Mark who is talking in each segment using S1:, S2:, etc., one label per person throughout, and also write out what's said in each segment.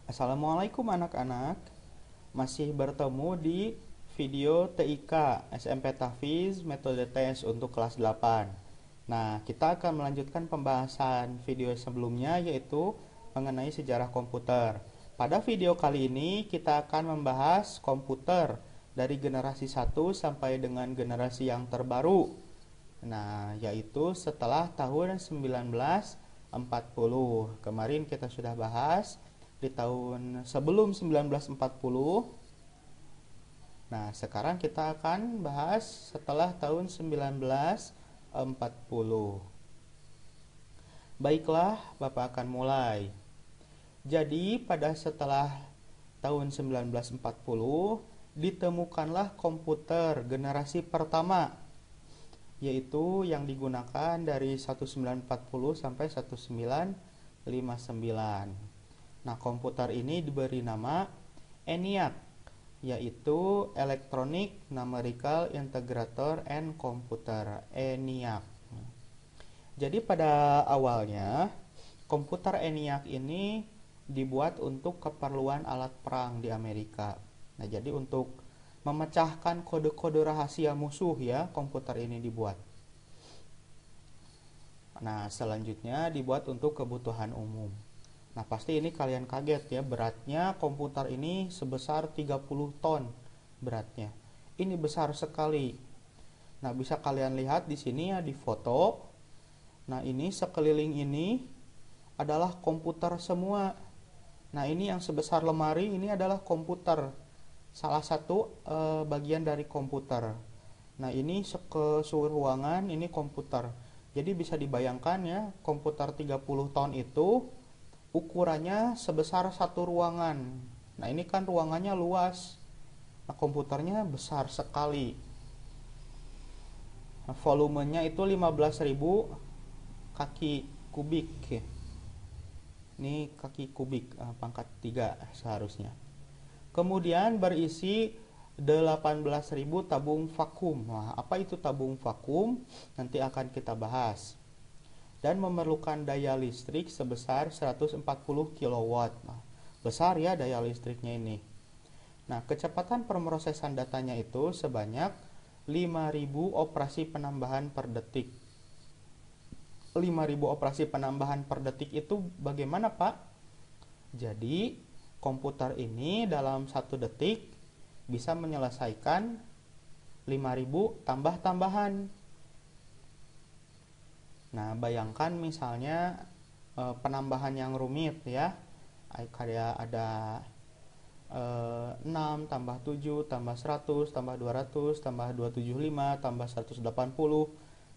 S1: Assalamualaikum anak-anak. Masih bertemu di video TIK SMP Tahfiz metode tes untuk kelas 8. Nah, kita akan melanjutkan pembahasan video sebelumnya yaitu mengenai sejarah komputer. Pada video kali ini kita akan membahas komputer dari generasi 1 sampai dengan generasi yang terbaru. Nah, yaitu setelah tahun 1940. Kemarin kita sudah bahas di tahun sebelum 1940. Nah, sekarang kita akan bahas setelah tahun 1940. Baiklah, Bapak akan mulai. Jadi, pada setelah tahun 1940, ditemukanlah komputer generasi pertama, yaitu yang digunakan dari 1940 sampai 1959. Nah, komputer ini diberi nama ENIAC, yaitu Electronic Numerical Integrator and Computer, ENIAC. Jadi pada awalnya komputer ENIAC ini dibuat untuk keperluan alat perang di Amerika. Nah, jadi untuk memecahkan kode-kode rahasia musuh ya, komputer ini dibuat. Nah, selanjutnya dibuat untuk kebutuhan umum. Nah, pasti ini kalian kaget ya, beratnya komputer ini sebesar 30 ton beratnya. Ini besar sekali. Nah, bisa kalian lihat di sini ya di foto. Nah, ini sekeliling ini adalah komputer semua. Nah, ini yang sebesar lemari ini adalah komputer. Salah satu bagian dari komputer. Nah, ini ke seluruh ruangan ini komputer. Jadi bisa dibayangkan ya, komputer 30 ton itu ukurannya sebesar satu ruangan. Nah, ini kan ruangannya luas. Nah, komputernya besar sekali. Nah, volumenya itu 15.000 kaki kubik. Ini kaki kubik, pangkat 3 seharusnya. Kemudian berisi 18.000 tabung vakum. Nah, apa itu tabung vakum? Nanti akan kita bahas. Dan memerlukan daya listrik sebesar 140 kW. Nah, besar ya daya listriknya ini. Nah, kecepatan pemrosesan datanya itu sebanyak 5.000 operasi penambahan per detik. 5.000 operasi penambahan per detik itu bagaimana, Pak? Jadi, komputer ini dalam 1 detik bisa menyelesaikan 5.000 tambah-tambahan. Nah, bayangkan misalnya penambahan yang rumit ya. Kayak ada 6 tambah 7 tambah 100 tambah 200 tambah 275 tambah 180.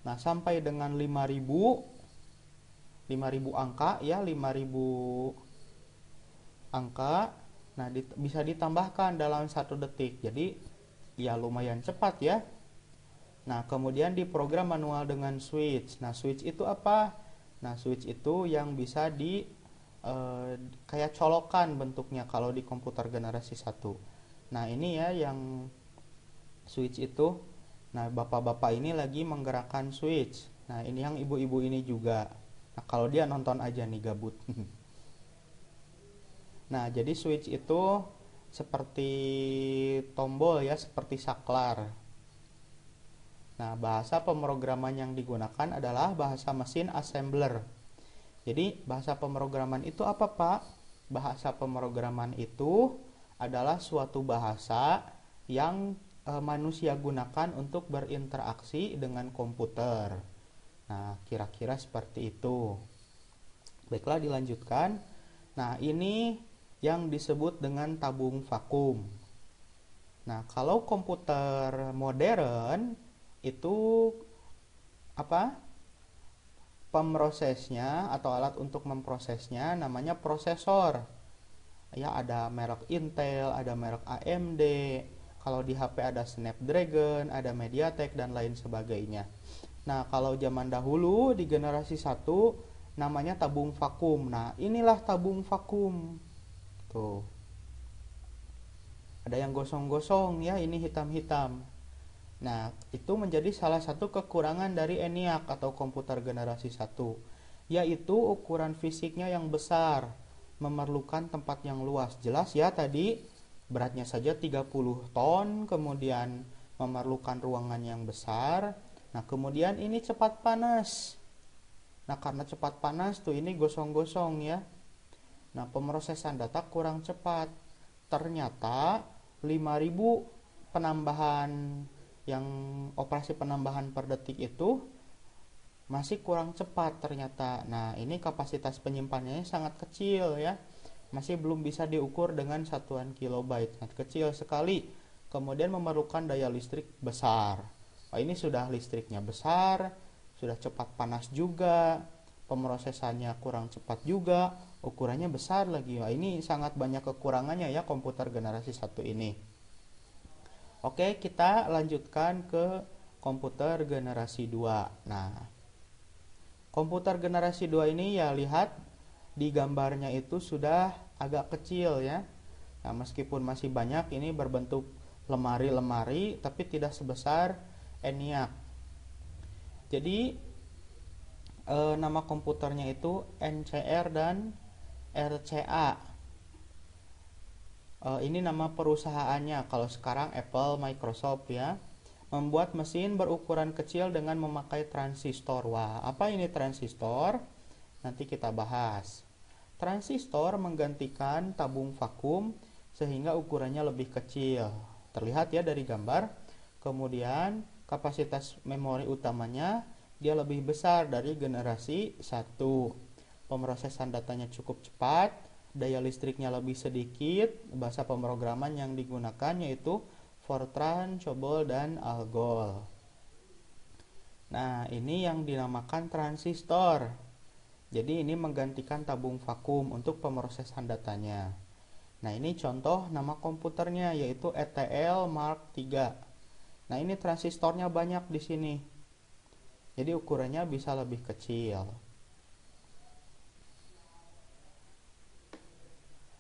S1: Nah, sampai dengan 5.000 angka ya, 5.000 angka. Nah, bisa ditambahkan dalam 1 detik. Jadi ya lumayan cepat ya. Nah, kemudian diprogram manual dengan switch. Nah, switch itu apa? Nah, switch itu yang bisa kayak colokan bentuknya kalau di komputer generasi 1. Nah, ini ya yang switch itu. Nah, bapak-bapak ini lagi menggerakkan switch. Nah, ini yang ibu-ibu ini juga. Nah, kalau dia nonton aja nih gabut. Nah, jadi switch itu seperti tombol ya, seperti saklar. Nah, bahasa pemrograman yang digunakan adalah bahasa mesin assembler. Jadi, bahasa pemrograman itu apa, Pak? Bahasa pemrograman itu adalah suatu bahasa yang manusia gunakan untuk berinteraksi dengan komputer. Nah, kira-kira seperti itu. Baiklah, dilanjutkan. Nah, ini yang disebut dengan tabung vakum. Nah, kalau komputer modern itu apa? Pemrosesnya atau alat untuk memprosesnya namanya prosesor. Ya, ada merek Intel, ada merek AMD. Kalau di HP ada Snapdragon, ada MediaTek dan lain sebagainya. Nah, kalau zaman dahulu di generasi 1 namanya tabung vakum. Nah, inilah tabung vakum. Tuh. Ada yang gosong-gosong ya, ini hitam-hitam. Nah, itu menjadi salah satu kekurangan dari ENIAC atau komputer generasi 1, yaitu ukuran fisiknya yang besar. memerlukan tempat yang luas. Jelas ya tadi beratnya saja 30 ton, kemudian memerlukan ruangan yang besar. Nah, kemudian ini cepat panas. Nah, karena cepat panas tuh ini gosong-gosong ya. Nah, pemrosesan data kurang cepat. Ternyata 5000 penambahan yang operasi penambahan per detik itu masih kurang cepat ternyata. Nah, ini kapasitas penyimpanannya sangat kecil ya. Masih belum bisa diukur dengan satuan kilobyte. Sangat kecil sekali. Kemudian memerlukan daya listrik besar. Oh, ini sudah listriknya besar, sudah cepat panas juga, pemrosesannya kurang cepat juga, ukurannya besar lagi. Wah, ini sangat banyak kekurangannya ya komputer generasi 1 ini. Oke, kita lanjutkan ke komputer generasi 2. Nah, komputer generasi 2 ini ya lihat di gambarnya itu sudah agak kecil ya. Nah, meskipun masih banyak ini berbentuk lemari-lemari tapi tidak sebesar ENIAC. Jadi nama komputernya itu NCR dan RCA. Ini nama perusahaannya. Kalau sekarang Apple, Microsoft ya. Membuat mesin berukuran kecil dengan memakai transistor. Wah, apa ini transistor? Nanti kita bahas. Transistor menggantikan tabung vakum sehingga ukurannya lebih kecil. Terlihat ya dari gambar. Kemudian kapasitas memori utamanya dia lebih besar dari generasi 1. Pemrosesan datanya cukup cepat, daya listriknya lebih sedikit, bahasa pemrograman yang digunakan yaitu Fortran, COBOL, dan ALGOL. Nah, ini yang dinamakan transistor. Jadi ini menggantikan tabung vakum untuk pemrosesan datanya. Nah, ini contoh nama komputernya yaitu ETL Mark III. Nah, ini transistornya banyak di sini. Jadi ukurannya bisa lebih kecil.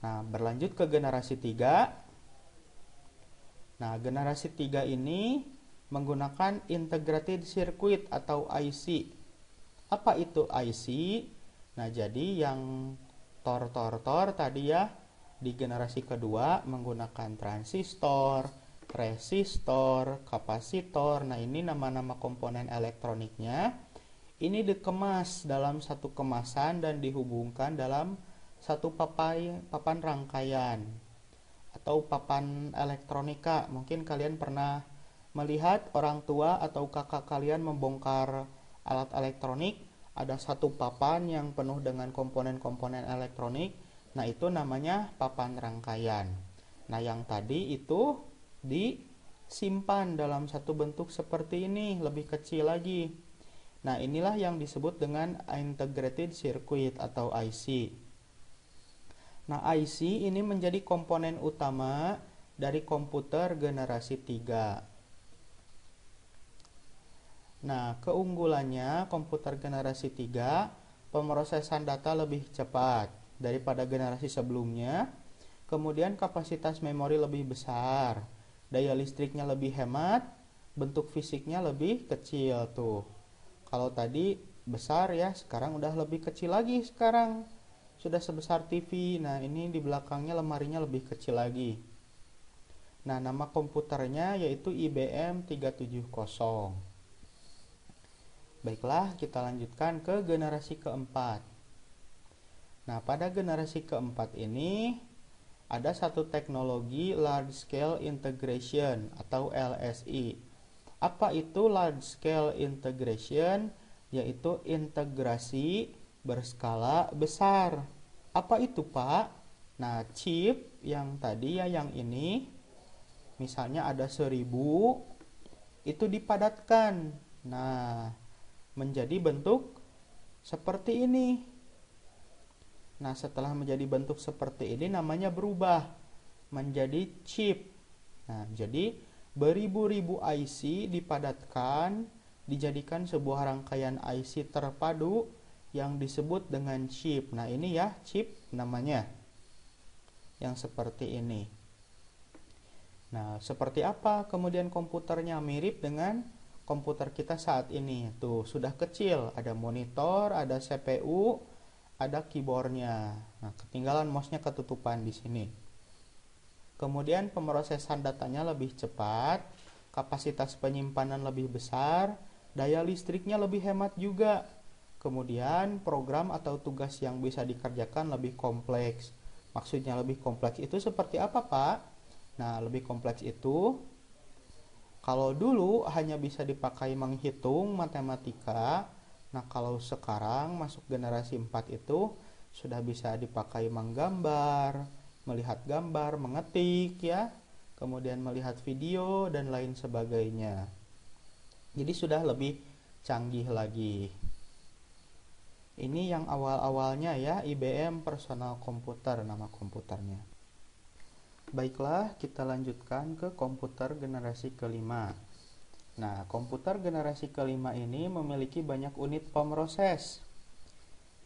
S1: Nah, berlanjut ke generasi 3. Nah, generasi 3 ini menggunakan integrated circuit atau IC. Apa itu IC? Nah, jadi yang tor tadi ya di generasi kedua menggunakan transistor, resistor, kapasitor. Nah, ini nama-nama komponen elektroniknya. Ini dikemas dalam satu kemasan dan dihubungkan dalam satu papan rangkaian atau papan elektronika. Mungkin kalian pernah melihat orang tua atau kakak kalian membongkar alat elektronik, ada satu papan yang penuh dengan komponen-komponen elektronik. Nah, itu namanya papan rangkaian. Nah, yang tadi itu disimpan dalam satu bentuk seperti ini, lebih kecil lagi. Nah, inilah yang disebut dengan integrated circuit atau IC. Nah, IC ini menjadi komponen utama dari komputer generasi 3. Nah, keunggulannya komputer generasi 3, pemrosesan data lebih cepat daripada generasi sebelumnya. Kemudian kapasitas memori lebih besar, daya listriknya lebih hemat, bentuk fisiknya lebih kecil tuh. Kalau tadi besar ya, sekarang udah lebih kecil lagi sekarang. Sudah sebesar TV. Nah, ini di belakangnya lemarinya lebih kecil lagi. Nah, nama komputernya yaitu IBM 370. Baiklah, kita lanjutkan ke generasi keempat. Nah, pada generasi keempat ini ada satu teknologi Large Scale Integration atau LSI. Apa itu Large Scale Integration? Yaitu integrasi berskala besar. Apa itu, Pak? Nah, chip yang tadi ya, yang ini, misalnya ada 1000, itu dipadatkan. Nah, menjadi bentuk seperti ini. Nah, setelah menjadi bentuk seperti ini namanya berubah menjadi chip. Nah, jadi beribu-ribu IC dipadatkan, dijadikan sebuah rangkaian IC terpadu yang disebut dengan chip. Nah, ini ya chip namanya. Yang seperti ini. Nah, seperti apa kemudian komputernya? Mirip dengan komputer kita saat ini. Tuh, sudah kecil, ada monitor, ada CPU, ada keyboardnya. Nah, ketinggalan mouse-nya ketutupan di sini. Kemudian pemrosesan datanya lebih cepat, kapasitas penyimpanan lebih besar, daya listriknya lebih hemat juga. Kemudian program atau tugas yang bisa dikerjakan lebih kompleks. Maksudnya lebih kompleks itu seperti apa, Pak? Nah, lebih kompleks itu kalau dulu hanya bisa dipakai menghitung matematika, nah kalau sekarang masuk generasi 4 itu sudah bisa dipakai menggambar, melihat gambar, mengetik ya, kemudian melihat video dan lain sebagainya. Jadi sudah lebih canggih lagi. Ini yang awal-awalnya ya, IBM Personal Computer nama komputernya. Baiklah, kita lanjutkan ke komputer generasi kelima. Nah, komputer generasi kelima ini memiliki banyak unit pemroses.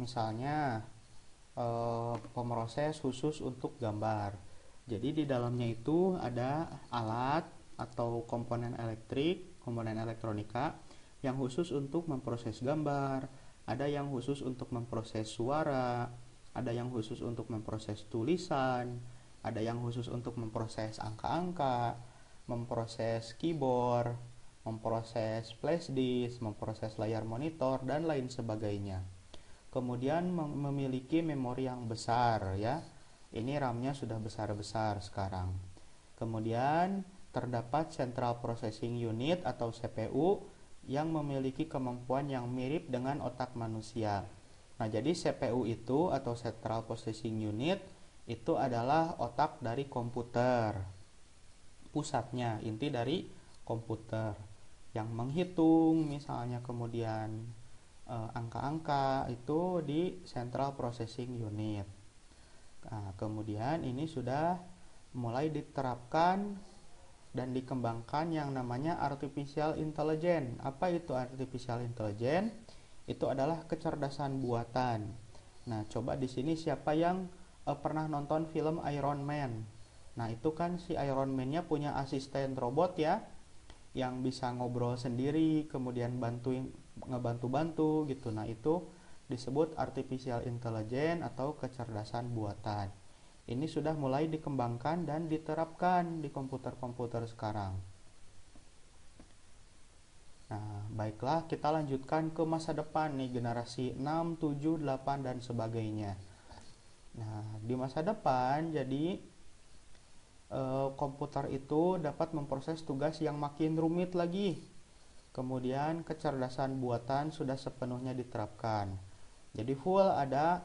S1: Misalnya, pemroses khusus untuk gambar. Jadi di dalamnya itu ada alat atau komponen elektrik, komponen elektronika yang khusus untuk memproses gambar, ada yang khusus untuk memproses suara, ada yang khusus untuk memproses tulisan, ada yang khusus untuk memproses angka-angka, memproses keyboard, memproses flash disk, memproses layar monitor, dan lain sebagainya. Kemudian memiliki memori yang besar ya. Ini RAM-nya sudah besar-besar sekarang. Kemudian terdapat Central Processing Unit atau CPU yang memiliki kemampuan yang mirip dengan otak manusia. Nah, jadi CPU itu atau Central Processing Unit itu adalah otak dari komputer. Pusatnya, inti dari komputer yang menghitung misalnya, kemudian angka-angka itu di Central Processing Unit. Nah, kemudian ini sudah mulai diterapkan dan dikembangkan yang namanya Artificial Intelligence. Apa itu Artificial Intelligence? Itu adalah kecerdasan buatan. Nah, coba di sini siapa yang pernah nonton film Iron Man? Nah, itu kan si Iron Man-nya punya asisten robot ya, yang bisa ngobrol sendiri, kemudian ngebantu-bantu gitu. Nah, itu disebut Artificial Intelligence atau kecerdasan buatan. Ini sudah mulai dikembangkan dan diterapkan di komputer-komputer sekarang. Nah, baiklah, kita lanjutkan ke masa depan nih, generasi 6, 7, 8 dan sebagainya. Nah, di masa depan jadi komputer itu dapat memproses tugas yang makin rumit lagi. Kemudian kecerdasan buatan sudah sepenuhnya diterapkan. Jadi full ada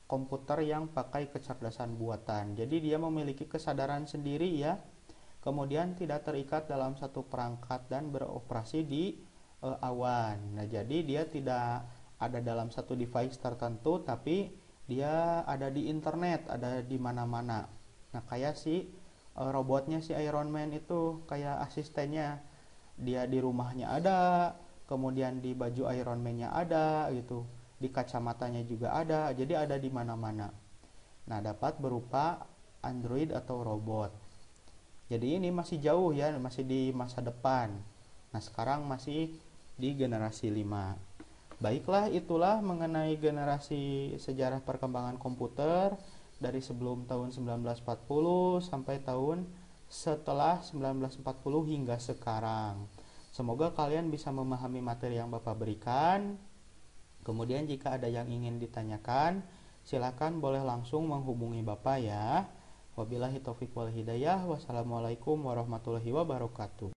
S1: komputer yang pakai kecerdasan buatan. Jadi dia memiliki kesadaran sendiri ya. Kemudian tidak terikat dalam satu perangkat dan beroperasi di awan. Nah, jadi dia tidak ada dalam satu device tertentu, tapi dia ada di internet, ada di mana-mana. Nah, kayak si robotnya si Iron Man itu kayak asistennya. Dia di rumahnya ada, kemudian di baju Iron Man-nya ada gitu. Di kacamatanya juga ada, jadi ada di mana-mana. Nah, dapat berupa Android atau robot. Jadi ini masih jauh ya, masih di masa depan. Nah, sekarang masih di generasi 5. Baiklah, itulah mengenai generasi sejarah perkembangan komputer dari sebelum tahun 1940 sampai tahun setelah 1940 hingga sekarang. Semoga kalian bisa memahami materi yang Bapak berikan. Kemudian jika ada yang ingin ditanyakan, silakan boleh langsung menghubungi Bapak ya. Wabillahi taufiq wal hidayah. Wassalamualaikum warahmatullahi wabarakatuh.